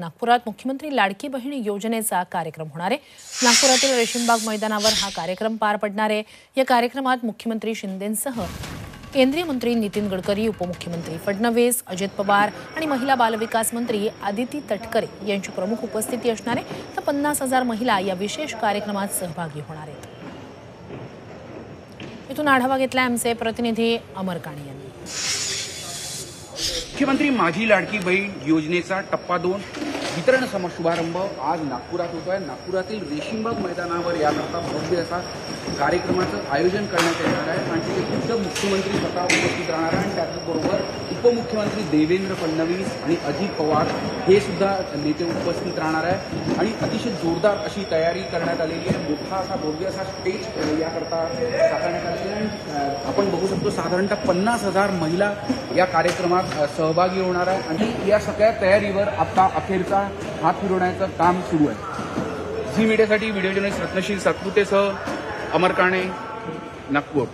नागपुरात मुख्यमंत्री लाडकी बहीण योजनेचा कार्यक्रम होणार आहे। नागपुरातील रेशीमबाग मैदानावर हा कार्यक्रम पार पडणार आहे। या कार्यक्रमात मुख्यमंत्री शिंदेंसह केंद्रीय मंत्री नितीन गडकरी, उपमुख्यमंत्री फडणवीस, अजित पवार आणि महिला बालविकास मंत्री आदिती तटकरे यांची प्रमुख उपस्थिती असणार आहे। तर 50,000 महिला या विशेष कार्यक्रमात सहभागी होणार आहेत। इथून आढावा घेतला आमचे प्रतिनिधी अमर काणे यांनी। मुख्यमंत्री माझी लाडकी बहीण योजनेचा टप्पा 2 वितरण शुभारंभ आज नागपुरात होतोय। नागपुरातील रेशीमबाग मैदानावर याकरता भव्य असा कार्यक्रमाचं आयोजन करण्यात येणार आहे आणि तिथे खुद्द मुख्यमंत्री स्वतः उपस्थित राहणार आहे आणि त्याचबरोबर उपमुख्यमंत्री देवेंद्र फडणवीस आणि अजित पवार हे सुद्धा नेते उपस्थित राहणार आहे आणि अतिशय जोरदार अशी तयारी करण्यात आलेली आहे। मोठा असा भव्य असा स्टेज याकरता साकारण्यात आलेला आहे। आपण बघू शकतो साधारणतः 50,000 महिला या कार्यक्रमात सहभागी होणार आहे आणि या सगळ्या तयारीवर आता अखेरचा हात फिरवण्याचं काम सुरू आहे। झी मीडियासाठी व्हिडिओ जर्नलिस्ट रत्नशील सातपुतेसह अमर काणे, नागपूर।